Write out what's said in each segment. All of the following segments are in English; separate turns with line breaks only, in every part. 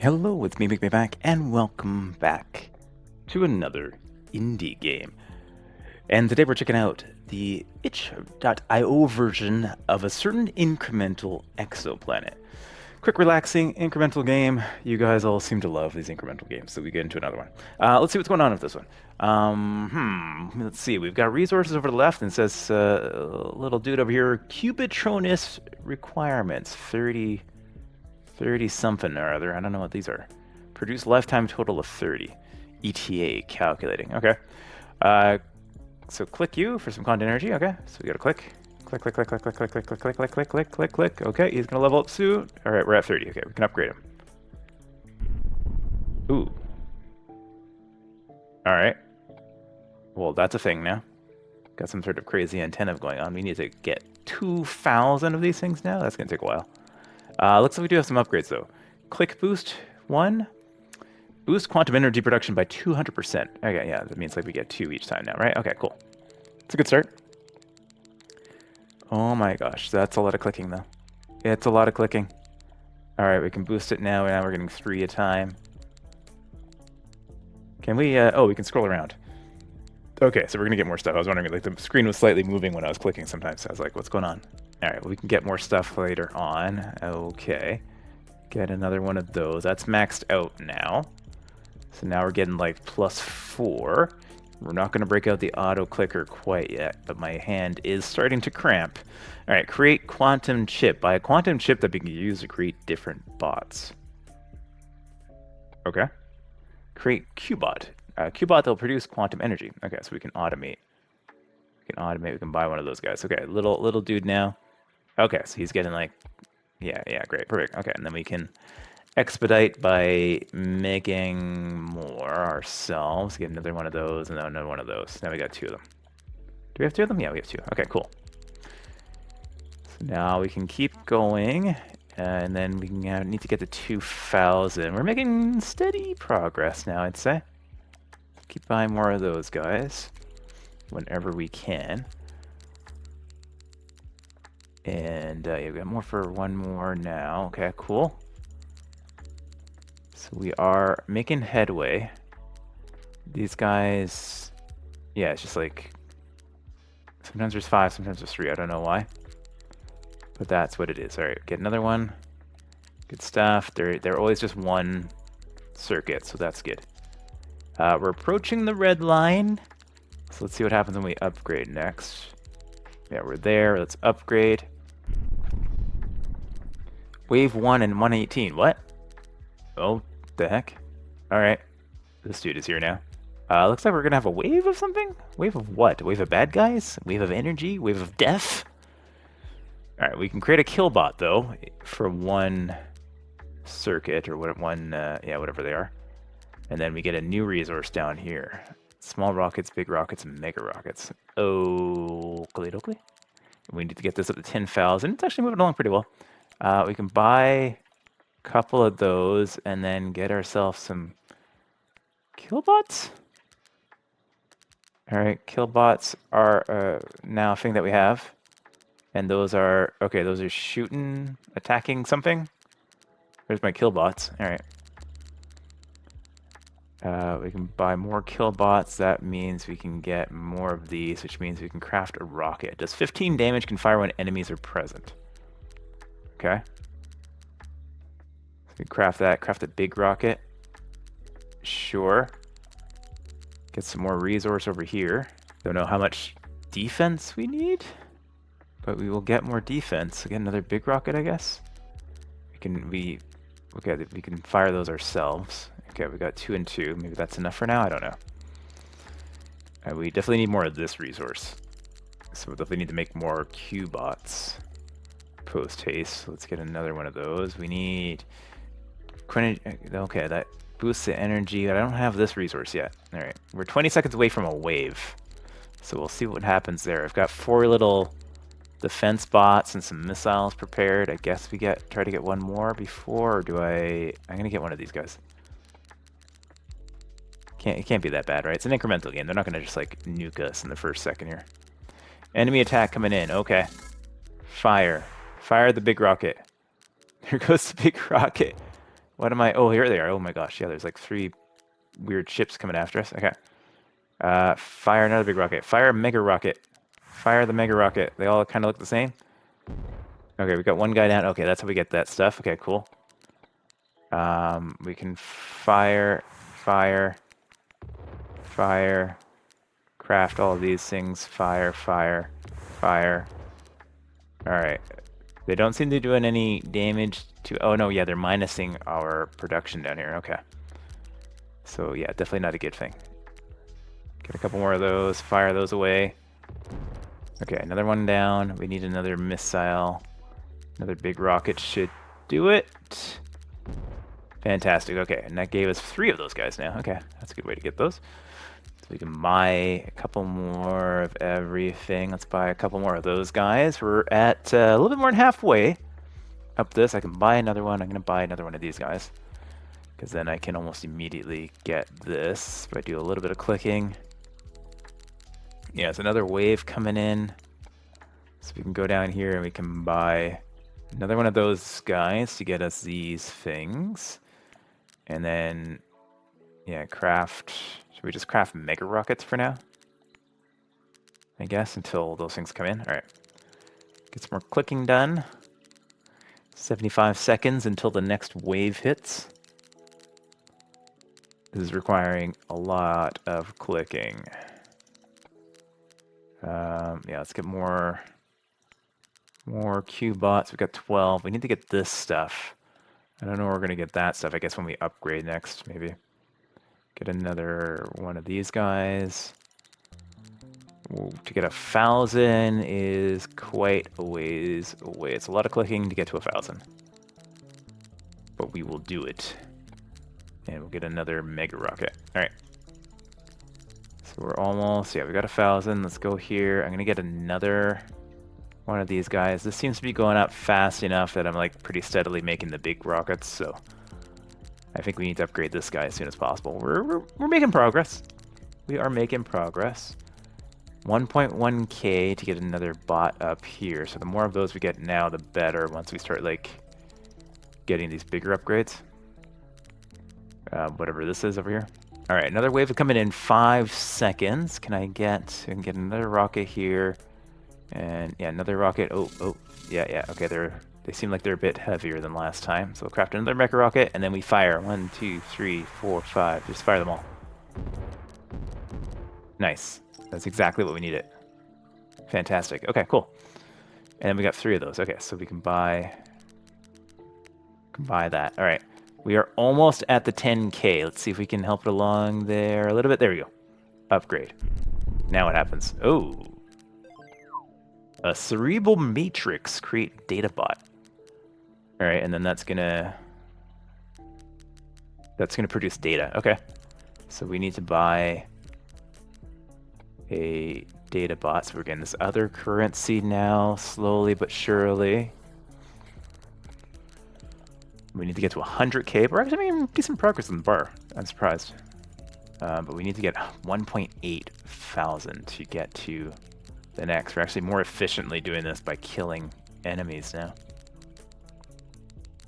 Hello, it's me, back, and welcome back to another indie game. And today we're checking out the itch.io version of a certain incremental exoplanet. Quick, relaxing, incremental game. You guys all seem to love these incremental games, so we get into another one. Let's see what's going on with this one. Let's see. We've got resources over the left, and it says, little dude over here, Cubitronus requirements, 30 something or other. I don't know what these are. Produce lifetime total of 30. ETA calculating. Okay. So click you for some content energy. Okay. So we got to click. Click, click, click, click, click, click, click, click, click, click, click, click, click, click. Okay, he's gonna level up soon. All right, we're at 30. Okay, we can upgrade him. Ooh. All right. Well, that's a thing now. Got some sort of crazy antenna going on. We need to get 2,000 of these things now. That's gonna take a while. Looks like we do have some upgrades though. Click boost 1. Boost quantum energy production by 200%. Okay, yeah, that means like we get 2 each time now, right? Okay, cool. It's a good start. Oh my gosh, that's a lot of clicking though. It's a lot of clicking. All right, we can boost it now. Now we're getting 3 a time. Can we, oh, we can scroll around. Okay, so we're gonna get more stuff. I was wondering, like the screen was slightly moving when I was clicking sometimes. So I was like, what's going on? All right, well, we can get more stuff later on. Okay. Get another one of those. That's maxed out now. So now we're getting like +4. We're not going to break out the auto clicker quite yet, but my hand is starting to cramp. All right, create quantum chip. Buy a quantum chip that we can use to create different bots. Okay. Create Qbot. Qbot that will produce quantum energy. Okay, so we can automate. We can buy one of those guys. Okay, little dude now. Okay, so he's getting like, yeah, great, perfect. Okay, and then we can expedite by making more ourselves. Get another one of those, and then another one of those. Now we got 2 of them. Do we have 2 of them? Yeah, we have 2. Okay, cool. So now we can keep going, and then we can need to get to 2,000. We're making steady progress now, I'd say. Keep buying more of those guys whenever we can. And yeah, we got more for 1 more now. Okay, cool. So we are making headway. These guys, yeah, it's just like, sometimes there's 5, sometimes there's 3. I don't know why, but that's what it is. All right, get another one. Good stuff. They're always just 1 circuit, so that's good. We're approaching the red line, so let's see what happens when we upgrade next. Yeah, we're there. Let's upgrade. Wave 1 and 118. What? Oh, the heck? All right. This dude is here now. Looks like we're going to have a wave of something? Wave of what? Wave of bad guys? Wave of energy? Wave of death? All right, we can create a kill bot, though, for 1 circuit, or whatever they are. And then we get a new resource down here. Small rockets, big rockets, and mega rockets. Oakley. We need to get this up to 10,000. It's actually moving along pretty well. We can buy a couple of those and then get ourselves some killbots. All right, killbots are now a thing that we have. And those are, okay, those are shooting, attacking something. There's my killbots. All right. We can buy more killbots. That means we can get more of these, which means we can craft a rocket. Does 15 damage, can fire when enemies are present. Okay. So we craft that. Craft a big rocket. Sure. Get some more resource over here. Don't know how much defense we need, but we will get more defense. Again, another big rocket, I guess. We can fire those ourselves. Okay, we got 2 and 2. Maybe that's enough for now. I don't know. We definitely need more of this resource, so we'll definitely need to make more Qbots. Post haste. Let's get another one of those. We need. Okay, that boosts the energy, but I don't have this resource yet. All right, we're 20 seconds away from a wave, so we'll see what happens there. I've got 4 little defense bots and some missiles prepared. I guess we try to get 1 more before, or do I'm gonna get one of these guys. It can't be that bad, right? It's an incremental game. They're not gonna just like nuke us in the first second here. Enemy attack coming in. Okay. Fire the big rocket. There goes the big rocket. What am I? Oh, here they are. Oh my gosh. Yeah, there's like 3 weird ships coming after us. Okay. Fire another big rocket. Fire a mega rocket. Fire the mega rocket. They all kind of look the same. Okay, we got one guy down. Okay, that's how we get that stuff. Okay, cool. We can fire, craft all of these things. Fire. All right. They don't seem to be doing any damage to... Oh, no, yeah, they're minusing our production down here. Okay. So, yeah, definitely not a good thing. Get a couple more of those. Fire those away. Okay, another one down. We need another missile. Another big rocket should do it. Fantastic. Okay, and that gave us 3 of those guys now. Okay, that's a good way to get those. So we can buy a couple more of everything. Let's buy a couple more of those guys. We're at a little bit more than halfway up this. I can buy another one. I'm going to buy another one of these guys, because then I can almost immediately get this if I do a little bit of clicking. Yeah, it's another wave coming in. So we can go down here and we can buy another one of those guys to get us these things. And then, yeah, craft... Should we just craft mega rockets for now? I guess, until those things come in. All right. Get some more clicking done. 75 seconds until the next wave hits. This is requiring a lot of clicking. Yeah, let's get more Q-bots. We've got 12. We need to get this stuff. I don't know where we're going to get that stuff. I guess when we upgrade next, maybe. Get another one of these guys. Ooh, to get 1,000 is quite a ways away. It's a lot of clicking to get to 1,000. But we will do it. And we'll get another mega rocket. All right. So we're almost, yeah, we got 1,000. Let's go here. I'm going to get another one of these guys. This seems to be going up fast enough that I'm like pretty steadily making the big rockets. So I think we need to upgrade this guy as soon as possible. We're making progress. We are making progress. 1.1k to get another bot up here. So the more of those we get now, the better once we start like getting these bigger upgrades. Whatever this is over here. All right, another wave coming in 5 seconds. I can get another rocket here. And yeah, another rocket. Oh, yeah. Okay, they seem like they're a bit heavier than last time. So we'll craft another mecha rocket, and then we fire. 1, 2, 3, 4, 5. Just fire them all. Nice. That's exactly what we needed. Fantastic. Okay, cool. And then we got 3 of those. Okay, so we can buy that. All right. We are almost at the 10k. Let's see if we can help it along there a little bit. There we go. Upgrade. Now what happens? Oh. A cerebral matrix. Create data bot. All right, and then that's gonna produce data. Okay. So we need to buy a data bot. So we're getting this other currency now, slowly but surely. We need to get to 100k. We're actually making decent progress in the bar. I'm surprised. But we need to get 1.8 thousand to get to the next. We're actually more efficiently doing this by killing enemies now,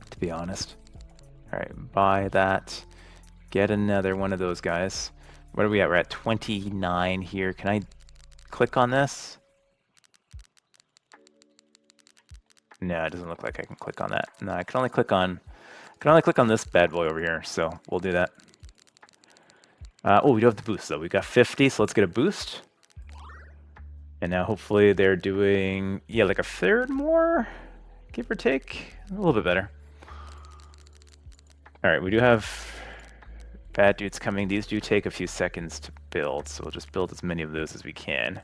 to be honest. All right, buy that. Get another one of those guys. What are we at? We're at 29 here. Can I click on this? No, it doesn't look like I can click on that. No, I can only click on this bad boy over here. So we'll do that. Oh, we do have the boost though. We've got 50, so let's get a boost. And now hopefully they're doing, yeah, like a third more, give or take. A little bit better. All right, we do have bad dudes coming. These do take a few seconds to build, so we'll just build as many of those as we can.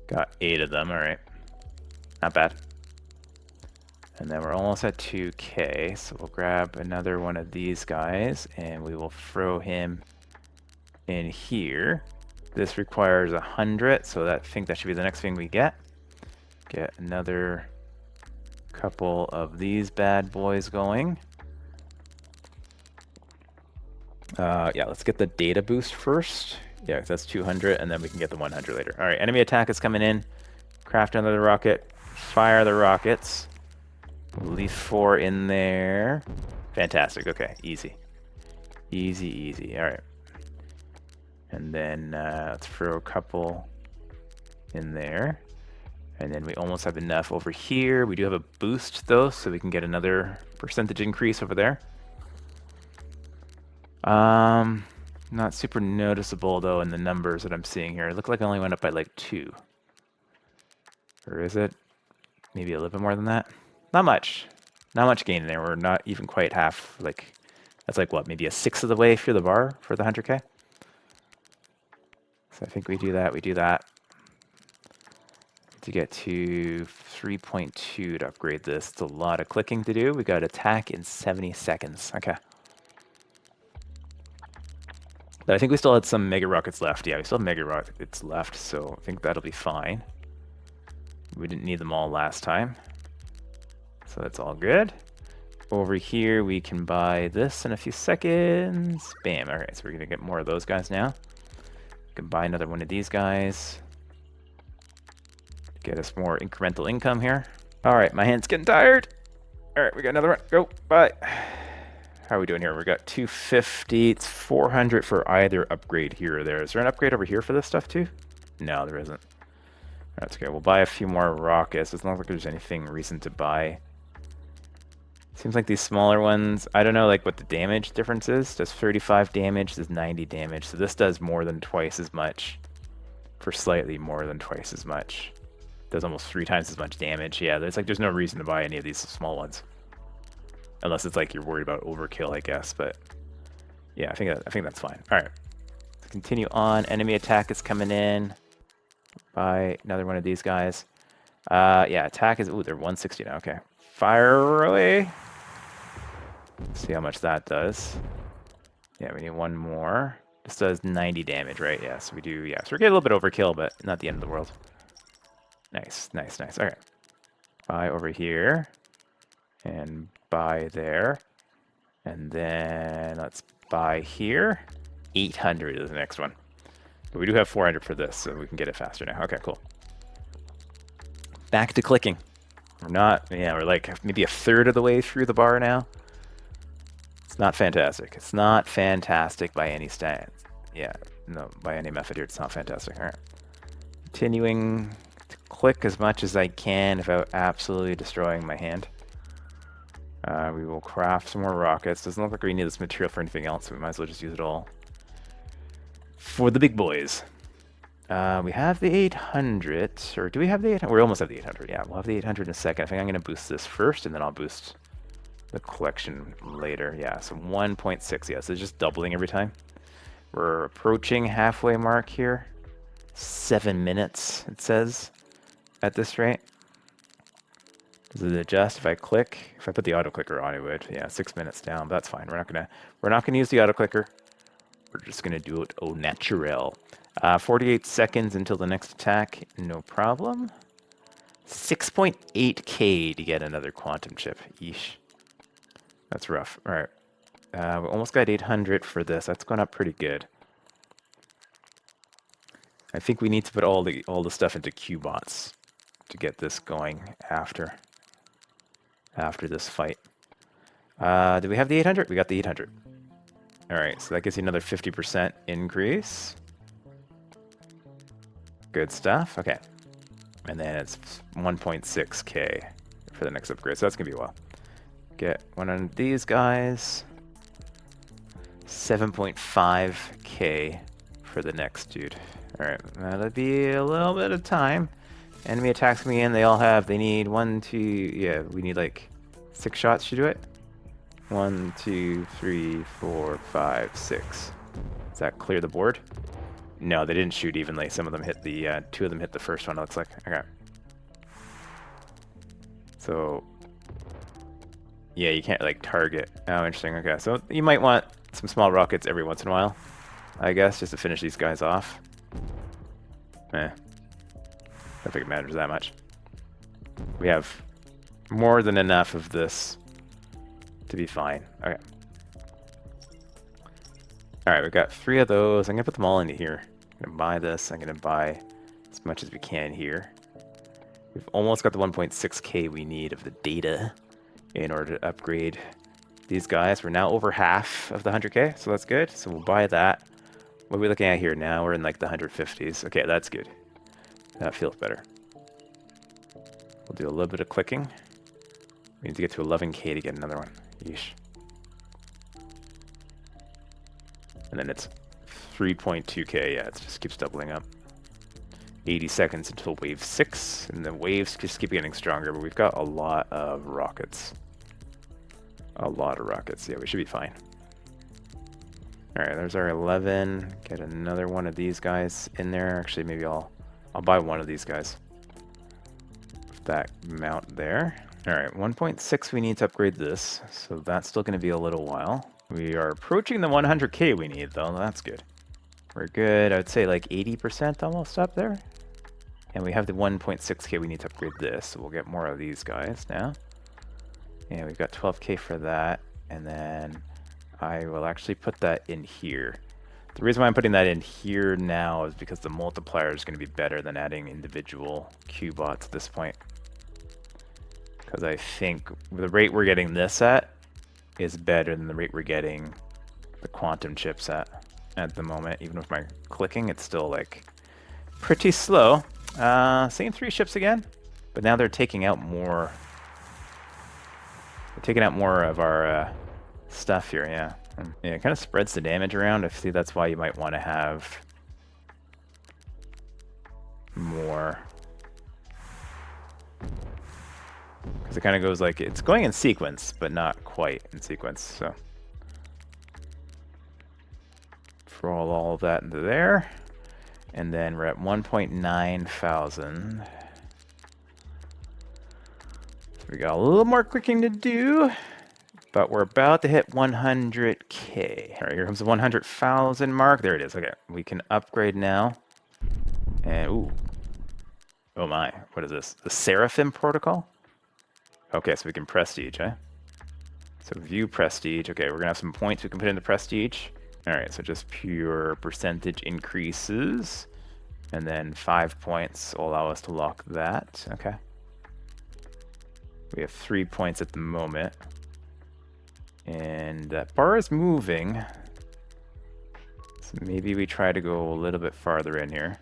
Got 8 of them, all right. Not bad. And then we're almost at 2k, so we'll grab another one of these guys, and we will throw him in here. This requires 100, so I think that should be the next thing we get. Get another couple of these bad boys going. Yeah, let's get the data boost first. Yeah, that's 200, and then we can get the 100 later. All right, enemy attack is coming in. Craft another rocket. Fire the rockets. We'll leave 4 in there. Fantastic. Okay, easy. Easy, easy. All right. And then let's throw a couple in there. And then we almost have enough over here. We do have a boost, though, so we can get another percentage increase over there. Not super noticeable, though, in the numbers that I'm seeing here. It looked like I only went up by, like, 2. Or is it? Maybe a little bit more than that? Not much. Not much gain there. We're not even quite half, like... That's like, what, maybe a sixth of the way through the bar for the 100K? So I think we do that, we do that. To get to 3.2 to upgrade this. It's a lot of clicking to do. We got attack in 70 seconds. Okay. But I think we still had some mega rockets left. Yeah, we still have mega rockets left, so I think that'll be fine. We didn't need them all last time. So that's all good. Over here, we can buy this in a few seconds. Bam. All right, so we're going to get more of those guys now. We can buy another one of these guys. Get us more incremental income here. All right, my hand's getting tired. All right, we got another one. Go. Bye. How are we doing here? We got 250. It's 400 for either upgrade here or there. Is there an upgrade over here for this stuff too? No, there isn't. That's okay. We'll buy a few more rockets. It's not like there's anything recent to buy. Seems like these smaller ones, I don't know like what the damage difference is. Does 35 damage, does 90 damage. So this does more than twice as much for slightly more than twice as much. Does almost 3 times as much damage. Yeah, there's no reason to buy any of these small ones. Unless it's like you're worried about overkill, I guess, but yeah, I think that's fine. All right. Let's continue on. Enemy attack is coming in. Buy another one of these guys. Yeah, attack is, ooh, they're 160 now. Okay. Fire away. See how much that does. Yeah, we need one more. This does 90 damage, right? Yeah, so we do, yeah. So we're getting a little bit overkill, but not the end of the world. Nice, nice, nice. All right. Buy over here. And buy there. And then let's buy here. 800 is the next one. But we do have 400 for this, so we can get it faster now. Okay, cool. Back to clicking. We're not, yeah, we're like maybe a third of the way through the bar now. It's not fantastic. It's not fantastic by any stat. Yeah, no, by any method here, it's not fantastic. All right. Continuing to click as much as I can without absolutely destroying my hand. We will craft some more rockets. Doesn't look like we need this material for anything else, so we might as well just use it all for the big boys. We have the 800, or do we have the 800? We almost have the 800, yeah. We'll have the 800 in a second. I think I'm going to boost this first, and then I'll boost the collection later. Yeah, so 1.6, yeah, so it's just doubling every time. We're approaching halfway mark here. 7 minutes, it says, at this rate. Does it adjust if I click? If I put the auto clicker on, it would. Yeah, 6 minutes down, but that's fine. We're not gonna use the auto clicker. We're just gonna do it au naturel. 48 seconds until the next attack, no problem. 6.8K to get another quantum chip. Yeesh. That's rough. All right. We almost got 800 for this. That's gone up pretty good. I think we need to put all the stuff into Qbots to get this going after this fight. Do we have the 800? We got the 800. All right, so that gives you another 50% increase. Good stuff. Okay. And then it's 1.6K for the next upgrade, so that's going to be a while. Get one of these guys. 7.5K for the next dude. All right, that'll be a little bit of time. Enemy attacks me in. They need 1, 2, yeah, we need like 6 shots to do it. 1, 2, 3, 4, 5, 6. Does that clear the board? No, they didn't shoot evenly. Some of them hit the, 2 of them hit the first one, it looks like. Okay. So, yeah, you can't like target. Oh, interesting. Okay, so you might want some small rockets every once in a while, I guess, just to finish these guys off. I don't think it matters that much. We have more than enough of this to be fine. Okay. Alright, we've got 3 of those. I'm going to put them all into here. I'm going to buy this. I'm going to buy as much as we can here. We've almost got the 1.6K we need of the data in order to upgrade these guys. We're now over half of the 100k, so that's good. So we'll buy that. What are we looking at here now? We're in like the 150s. Okay, that's good. That feels better. We'll do a little bit of clicking. We need to get to 11k to get another one. Yeesh. And then it's 3.2k. Yeah, it just keeps doubling up. 80 seconds until wave 6, and the waves just keep getting stronger, but we've got a lot of rockets. A lot of rockets. Yeah, we should be fine. Alright, there's our 11. Get another one of these guys in there. Actually, maybe I'll buy one of these guys. With that mount there. Alright, 1.6 we need to upgrade this, so that's still going to be a little while. We are approaching the 100k we need, though. That's good. We're good. I would say like 80% almost up there. And we have the 1.6k we need to upgrade this, so we'll get more of these guys now. And we've got 12k for that, and then I will actually put that in here. The reason why I'm putting that in here now is because the multiplier is going to be better than adding individual Q-bots at this point. Because I think the rate we're getting this at is better than the rate we're getting the quantum chips at the moment. Even with my clicking, it's still like pretty slow. Same 3 ships again, but now they're taking out more. They're taking out more of our stuff here, yeah. Yeah, it kind of spreads the damage around. I see that's why you might want to have more. Because it kind of goes like, it's going in sequence, but not quite in sequence, so. Throw all of that into there. And then we're at 1.9 thousand. So we got a little more clicking to do, but we're about to hit 100k. All right, here comes the 100,000 mark. There it is. Okay, we can upgrade now. And ooh, oh my, what is this? The Seraphim protocol? Okay, so we can prestige, eh? So view prestige. Okay, we're gonna have some points we can put into prestige. All right, so just pure percentage increases. And then 5 points will allow us to lock that. Okay. We have 3 points at the moment. And that bar is moving. So maybe we try to go a little bit farther in here.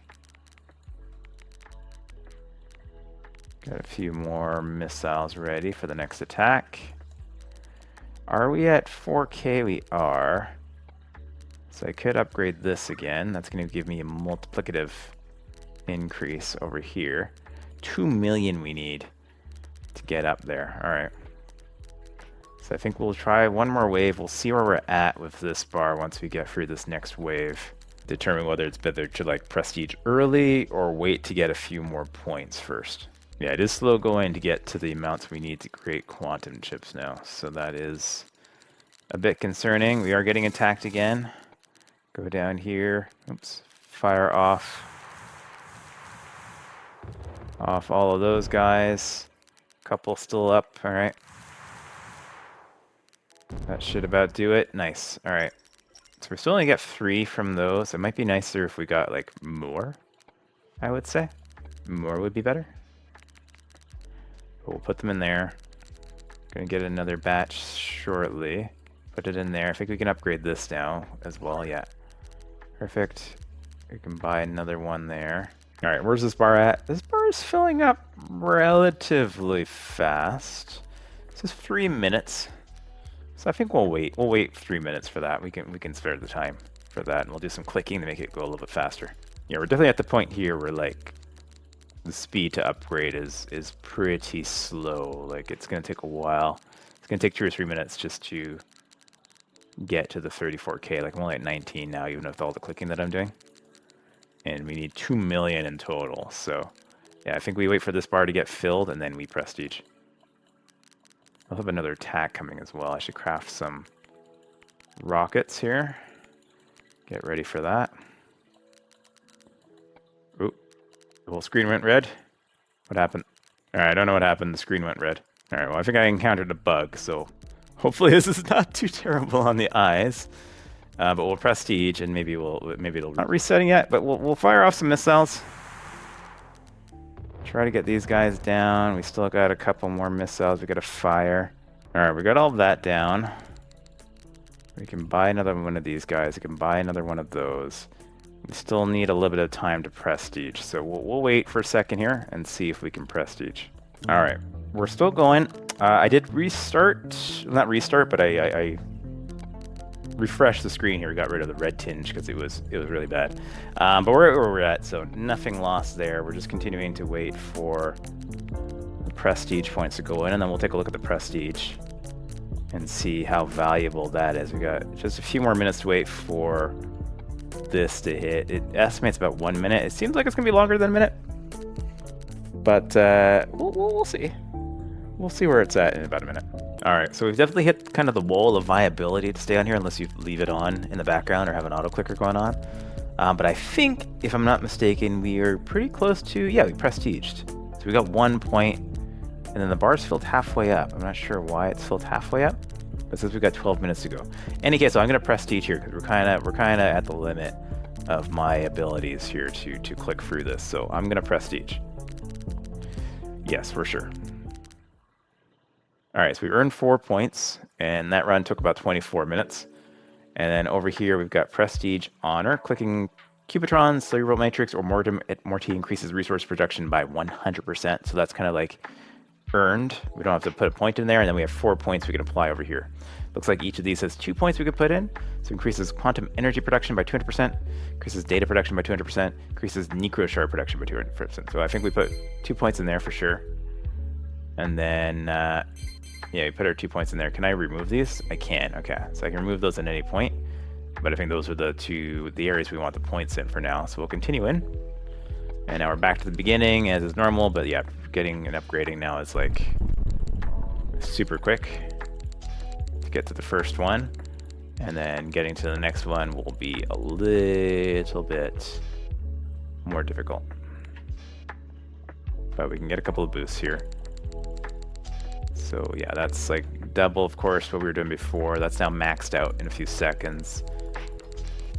Got a few more missiles ready for the next attack. Are we at 4k? We are. So I could upgrade this again. That's going to give me a multiplicative increase over here. 2 million we need to get up there. All right. So I think we'll try one more wave. We'll see where we're at with this bar once we get through this next wave. Determine whether it's better to like prestige early or wait to get a few more points first. Yeah, it is slow going to get to the amounts we need to create quantum chips now. So that is a bit concerning. We are getting attacked again. Go down here. Oops. Fire off all of those guys. Couple still up. All right. That should about do it. Nice. All right. So we still only get 3 from those. It might be nicer if we got like more, I would say. More would be better. But we'll put them in there. Gonna get another batch shortly. Put it in there. I think we can upgrade this now as well. Yeah. Perfect. We can buy another one there. All right, where's this bar at? This bar is filling up relatively fast. This is 3 minutes. So I think we'll wait. We'll wait 3 minutes for that. We can spare the time for that, and we'll do some clicking to make it go a little bit faster. Yeah, we're definitely at the point here where like the speed to upgrade is pretty slow. Like it's gonna take a while. It's gonna take 2 or 3 minutes just to get to the 34k. Like I'm only at 19 now, even with all the clicking that I'm doing. And we need 2 million in total. So yeah, I think we wait for this bar to get filled and then we prestige. I'll have another attack coming as well. I should craft some rockets here. Get ready for that. Oop, the whole screen went red. What happened? All right, I don't know what happened. The screen went red. All right, well, I think I encountered a bug, so hopefully this is not too terrible on the eyes. But we'll prestige, and maybe it'll not resetting yet. But we'll fire off some missiles. Try to get these guys down. We still got a couple more missiles we got to fire. All right, we got all of that down. We can buy another one of these guys. We can buy another one of those. We still need a little bit of time to prestige, so we'll wait for a second here and see if we can prestige. All right, we're still going. I did restart, not restart, but I refreshed the screen here. We got rid of the red tinge because it was really bad. But we're where we're at, so nothing lost there. We're just continuing to wait for the prestige points to go in, and then we'll take a look at the prestige and see how valuable that is. We got just a few more minutes to wait for this to hit. It estimates about 1 minute. It seems like it's gonna be longer than a minute, but we'll see. We'll see where it's at in about a minute. All right, so we've definitely hit kind of the wall of viability to stay on here unless you leave it on in the background or have an auto clicker going on. But I think, if I'm not mistaken, we are pretty close to, yeah, we prestiged. So we got 1 point, and then the bar's filled halfway up. I'm not sure why it's filled halfway up, but since we've got 12 minutes to go. Any case, so I'm gonna prestige here because we're kind of at the limit of my abilities here to click through this. So I'm gonna prestige. Yes, for sure. All right, so we earned 4 points, and that run took about 24 minutes. And then over here, we've got Prestige Honor. Clicking Cubitron, Cerebral Matrix, or Morty increases resource production by 100%. So that's kind of like earned. We don't have to put a point in there, and then we have 4 points we can apply over here. Looks like each of these has 2 points we could put in. So increases quantum energy production by 200%, increases data production by 200%, increases necro shard production by 200%. So I think we put 2 points in there for sure. And then, yeah, we put our 2 points in there. Can I remove these? I can, okay. So I can remove those at any point. But I think those are the areas we want the points in for now. So we'll continue in. And now we're back to the beginning as is normal, but yeah, getting and upgrading now is like super quick to get to the first one. And then getting to the next one will be a little bit more difficult. But we can get a couple of boosts here. So yeah, that's like double, of course, what we were doing before. That's now maxed out in a few seconds.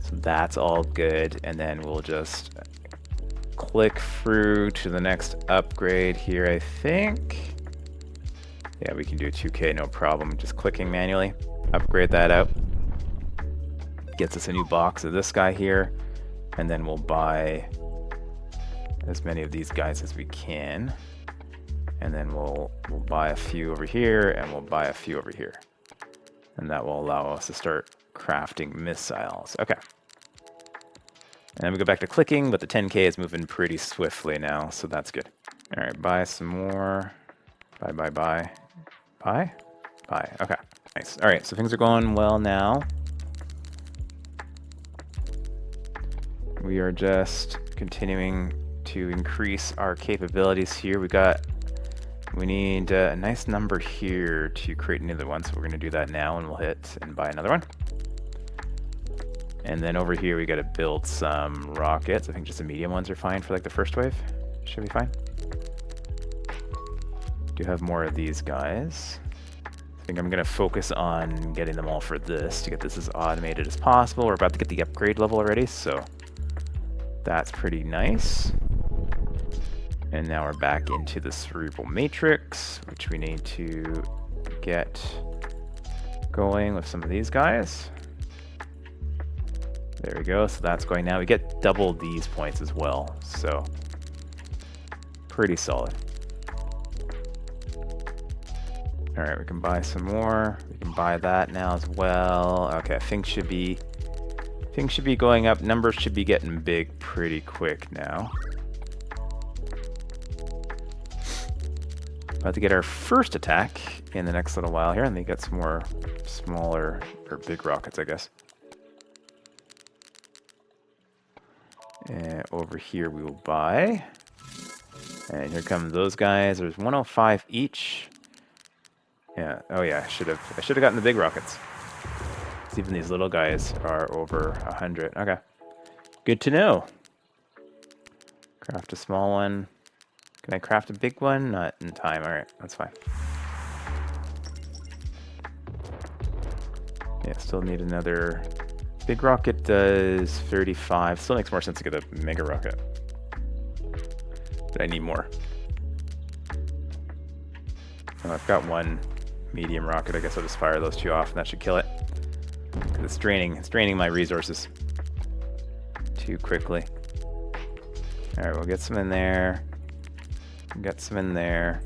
So that's all good. And then we'll just click through to the next upgrade here, I think. Yeah, we can do 2K, no problem. Just clicking manually. Upgrade that out. Gets us a new box of this guy here. And then we'll buy as many of these guys as we can. And then we'll buy a few over here, and we'll buy a few over here. And that will allow us to start crafting missiles. Okay. And then we go back to clicking, but the 10K is moving pretty swiftly now, so that's good. All right, buy some more. Buy. Buy? Buy. Okay, nice. All right, so things are going well now. We are just continuing to increase our capabilities here. We need a nice number here to create another one, so we're going to do that now, and we'll hit and buy another one. And then over here, we got to build some rockets. I think just the medium ones are fine for like the first wave. Should be fine. Do have more of these guys. I think I'm going to focus on getting them all for this to get this as automated as possible. We're about to get the upgrade level already, so that's pretty nice. And now we're back into the Cerebral Matrix, which we need to get going with some of these guys. There we go, so that's going now. We get double these points as well, so pretty solid. All right, we can buy some more. We can buy that now as well. Okay, things should be going up. Numbers should be getting big pretty quick now. About to get our first attack in the next little while here, and then get some more smaller or big rockets, I guess. And over here we will buy. And here come those guys. There's 105 each. Yeah. Oh yeah. I should have gotten the big rockets. Even these little guys are over 100. Okay. Good to know. Craft a small one. Can I craft a big one? Not in time. All right, that's fine. Yeah, still need another. Big rocket does 35. Still makes more sense to get a mega rocket. But I need more. Oh, I've got one medium rocket. I guess I'll just fire those two off, and that should kill it. It's draining my resources too quickly. Alright, we'll get some in there. Get some in there.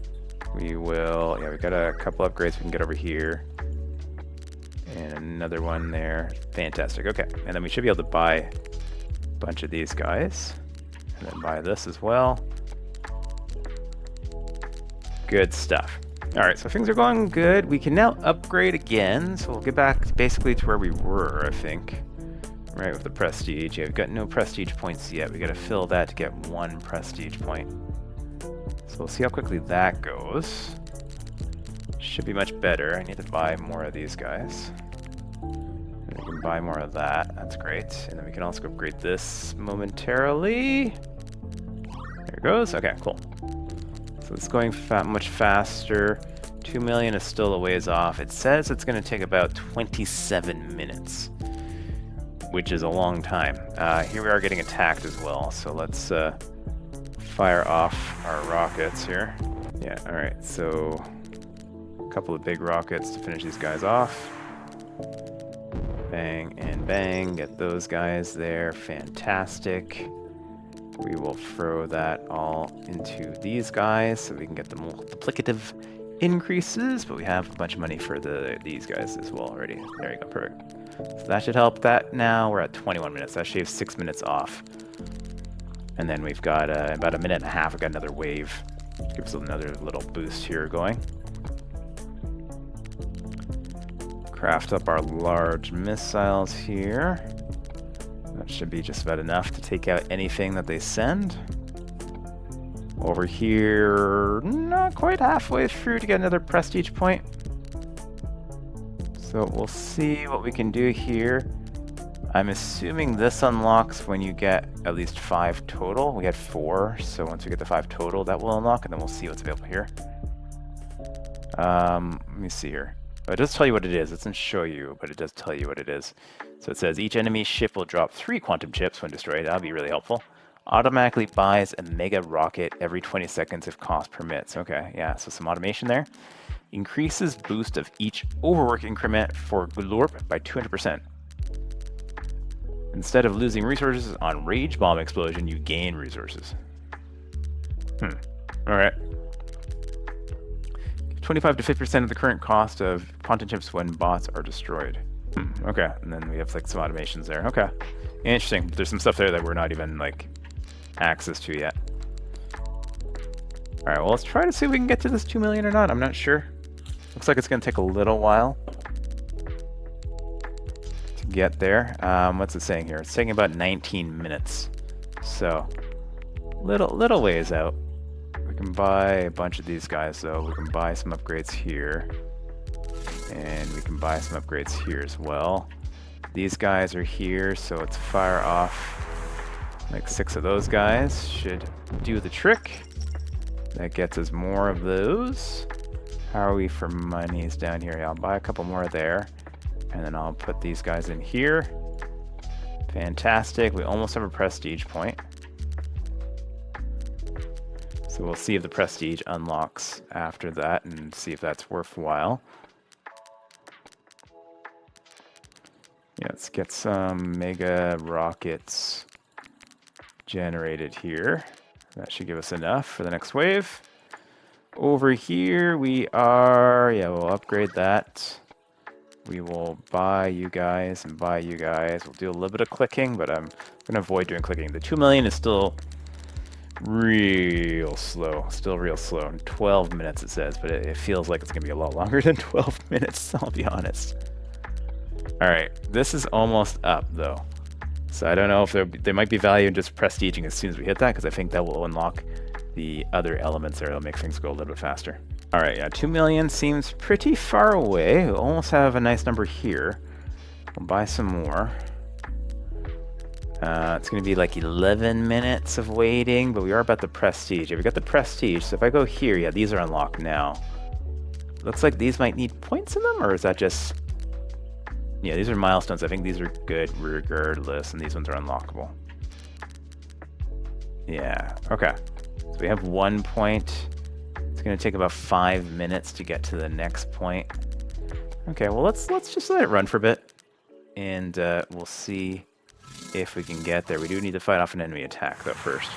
We will, yeah, we got a couple upgrades we can get over here. And another one there. Fantastic, okay. And then we should be able to buy a bunch of these guys. And then buy this as well. Good stuff. Alright, so things are going good. We can now upgrade again, so we'll get back basically to where we were, I think. Right, with the prestige. Yeah, we've got no prestige points yet. We gotta fill that to get 1 prestige point. So we'll see how quickly that goes. Should be much better. I need to buy more of these guys. And we can buy more of that. That's great. And then we can also upgrade this momentarily. There it goes. Okay, cool. So it's going much faster. 2 million is still a ways off. It says it's going to take about 27 minutes, which is a long time. Here we are getting attacked as well, so let's fire off our rockets here. Yeah, alright, so a couple of big rockets to finish these guys off. Bang and bang, get those guys there. Fantastic. We will throw that all into these guys so we can get the multiplicative increases, but we have a bunch of money for these guys as well already. There you go, perfect. So that should help that now. We're at 21 minutes. That shaves 6 minutes off. And then we've got about a minute and a half. We've got another wave. Gives us another little boost here going. Craft up our large missiles here. That should be just about enough to take out anything that they send. Over here, not quite halfway through to get another prestige point. So we'll see what we can do here. I'm assuming this unlocks when you get at least 5 total. We had 4, so once we get the 5 total, that will unlock, and then we'll see what's available here. Let me see here. It does tell you what it is. It doesn't show you, but it does tell you what it is. So it says each enemy ship will drop 3 quantum chips when destroyed. That'll be really helpful. Automatically buys a mega rocket every 20 seconds if cost permits. Okay, yeah, so some automation there. Increases boost of each overwork increment for Glorp by 200%. Instead of losing resources on Rage Bomb Explosion, you gain resources. Alright. 25 to 50% of the current cost of quantum chips when bots are destroyed. Okay, and then we have like some automations there. Okay, interesting. There's some stuff there that we're not even like access to yet. All right, well, let's try to see if we can get to this 2 million or not. I'm not sure. Looks like it's going to take a little while to get there. What's it saying here? It's taking about 19 minutes. So, little ways out. We can buy a bunch of these guys, though. We can buy some upgrades here. And we can buy some upgrades here as well. These guys are here, so let's fire off like 6 of those guys. Should do the trick. That gets us more of those. How are we for monies down here? Yeah, I'll buy a couple more there. And then I'll put these guys in here. Fantastic. We almost have a prestige point. So we'll see if the prestige unlocks after that and see if that's worthwhile. Yeah, let's get some mega rockets generated here. That should give us enough for the next wave. Over here we are, yeah, we'll upgrade that. We will buy you guys and buy you guys. We'll do a little bit of clicking, but I'm going to avoid doing clicking. The 2 million is still real slow. Still real slow. 12 minutes it says, but it feels like it's going to be a lot longer than 12 minutes, I'll be honest. Alright, this is almost up, though. So I don't know if there might be value in just prestiging as soon as we hit that, because I think that will unlock the other elements there. It'll make things go a little bit faster. Alright, yeah, 2 million seems pretty far away. We almost have a nice number here. We'll buy some more. It's going to be like 11 minutes of waiting, but we are about the prestige. Yeah, we got the prestige, so if I go here, yeah, these are unlocked now. Looks like these might need points in them, or is that just... Yeah, these are milestones. I think these are good regardless, and these ones are unlockable. Yeah, okay. So we have 1 point. It's going to take about 5 minutes to get to the next point. Okay, well, let's just let it run for a bit. and we'll see if we can get there. We do need to fight off an enemy attack, though, first.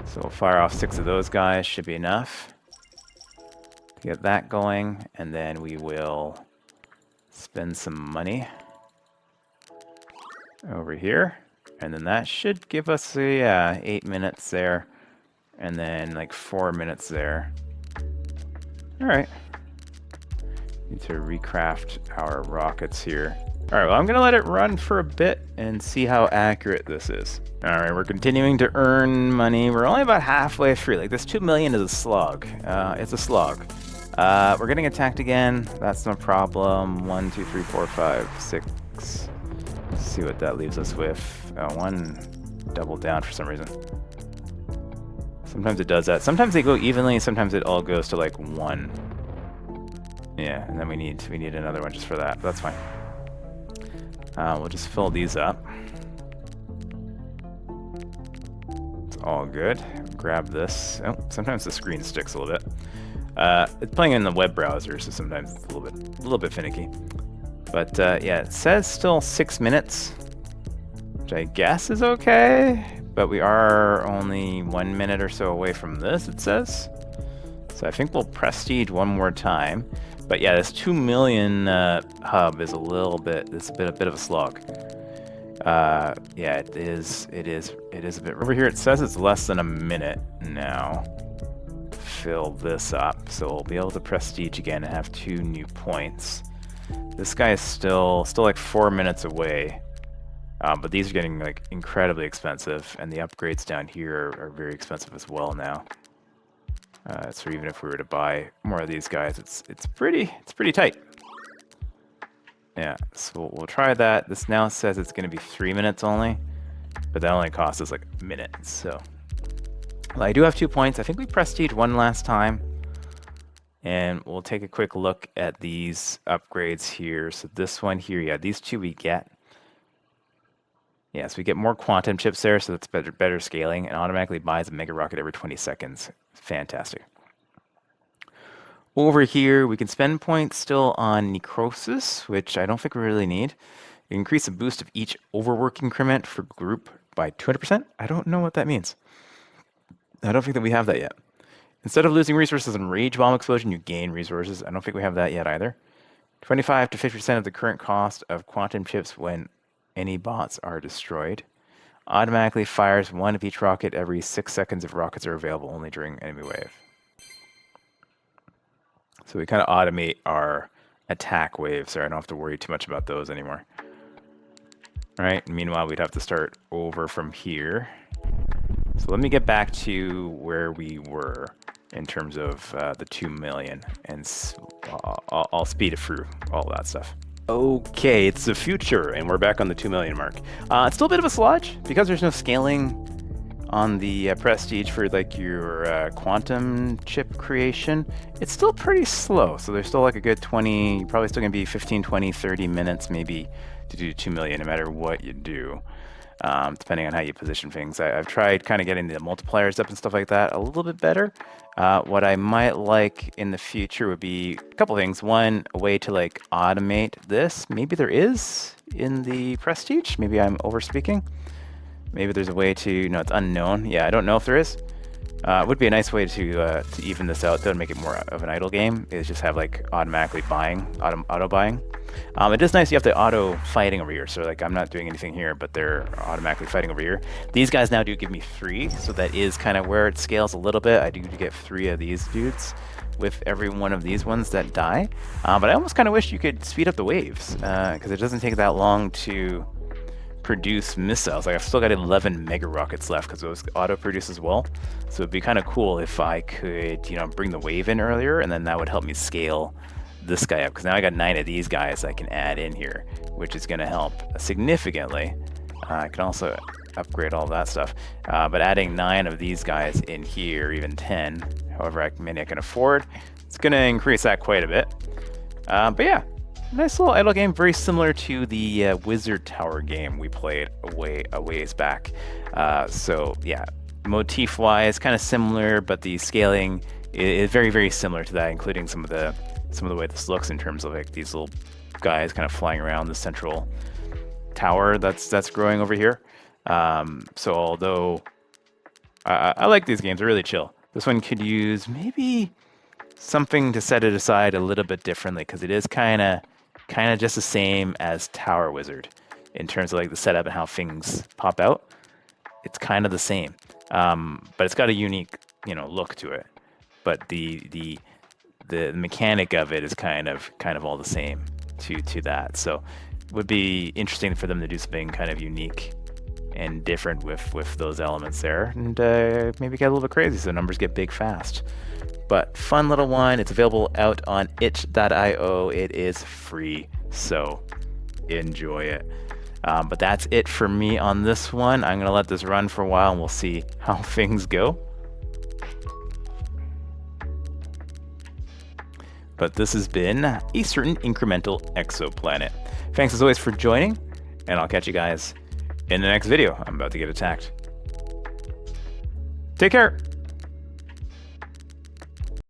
So we'll fire off 6 of those guys. Should be enough to get that going, and then we will spend some money over here, and then that should give us 8 minutes there, and then like 4 minutes there. All right. Need to recraft our rockets here. All right, well, I'm gonna let it run for a bit and see how accurate this is. All right, we're continuing to earn money. We're only about halfway through. Like, this 2 million is a slog. It's a slog. We're getting attacked again. That's no problem. 1, 2, 3, 4, 5, 6. Let's see what that leaves us with. 1 double down for some reason. Sometimes it does that. Sometimes they go evenly. Sometimes it all goes to like 1. Yeah, and then we need another one just for that. That's fine. We'll just fill these up. It's all good. Grab this. Oh, sometimes the screen sticks a little bit. It's playing in the web browser, so sometimes it's a little bit finicky. But yeah, it says still 6 minutes, which I guess is okay. But we are only 1 minute or so away from this, it says. So I think we'll prestige one more time. But yeah, this 2 million hub is a bit of a slog. Yeah, it is a bit. Over here it says it's less than a minute now. Fill this up, so we'll be able to prestige again and have 2 new points. This guy is still like 4 minutes away, but these are getting like incredibly expensive, and the upgrades down here are very expensive as well now. So even if we were to buy more of these guys, it's pretty tight. Yeah, so we'll try that. This now says it's going to be 3 minutes only, but that only costs us like a minute. So well, I do have 2 points. I think we prestige one last time, and we'll take a quick look at these upgrades here. So this one here, yeah, these 2 we get. Yeah, so we get more quantum chips there, so that's better scaling, and automatically buys a mega rocket every 20 seconds. Fantastic. Over here, we can spend points still on necrosis, which I don't think we really need. Increase the boost of each overwork increment for group by 200%. I don't know what that means. I don't think that we have that yet. Instead of losing resources in rage bomb explosion, you gain resources. I don't think we have that yet either. 25 to 50% of the current cost of quantum chips when any bots are destroyed. Automatically fires 1 of each rocket every 6 seconds if rockets are available only during enemy wave. So we kind of automate our attack waves, so I don't have to worry too much about those anymore. All right, meanwhile, we'd have to start over from here. So let me get back to where we were in terms of the 2 million, and I'll speed it through all that stuff.
Okay, it's the future, and we're back on the 2 million mark. It's still a bit of a sludge because there's no scaling on the prestige for like your quantum chip creation. It's still pretty slow, so there's still like a good 20, probably still gonna be 15, 20, 30 minutes maybe to do 2 million, no matter what you do, depending on how you position things. I've tried kind of getting the multipliers up and stuff like that a little bit better. What I might like in the future would be a couple things. One, a way to like automate this. Maybe there is in the prestige. Maybe I'm overspeaking. Maybe there's a way to, it's unknown. Yeah, I don't know if there is. It would be a nice way to even this out, though, and make it more of an idle game, is just have like automatically buying, auto buying. It is nice you have the auto fighting over here, so like I'm not doing anything here, but they're automatically fighting over here. These guys now do give me 3, so that is kind of where it scales a little bit. I do get 3 of these dudes with every one of these ones that die. But I almost kind of wish you could speed up the waves, because it doesn't take that long to produce missiles. Like I've still got 11 mega rockets left because those auto produce as well. So it'd be kind of cool if I could, bring the wave in earlier, and then that would help me scale this guy up, because now I got 9 of these guys I can add in here, which is going to help significantly. I can also upgrade all that stuff, but adding 9 of these guys in here, even 10, however many I can afford, it's going to increase that quite a bit. But yeah, nice little idle game, very similar to the Wizard Tower game we played a ways back. So yeah, motif-wise, kind of similar, but the scaling is very, very similar to that, including some of the way this looks in terms of like these little guys kind of flying around the central tower that's growing over here. So although I like these games, they're really chill. This one could use maybe something to set it aside a little bit differently because it is kind of just the same as Tower Wizard in terms of like the setup and how things pop out. It's kind of the same, but it's got a unique look to it. But the mechanic of it is kind of all the same to that. So it would be interesting for them to do something kind of unique and different with those elements there, and maybe get a little bit crazy so numbers get big fast. But fun little one. It's available out on itch.io. It is free, so enjoy it. But that's it for me on this one. I'm gonna let this run for a while and we'll see how things go. But this has been a certain incremental exoplanet. Thanks as always for joining, and I'll catch you guys in the next video. I'm about to get attacked. Take care.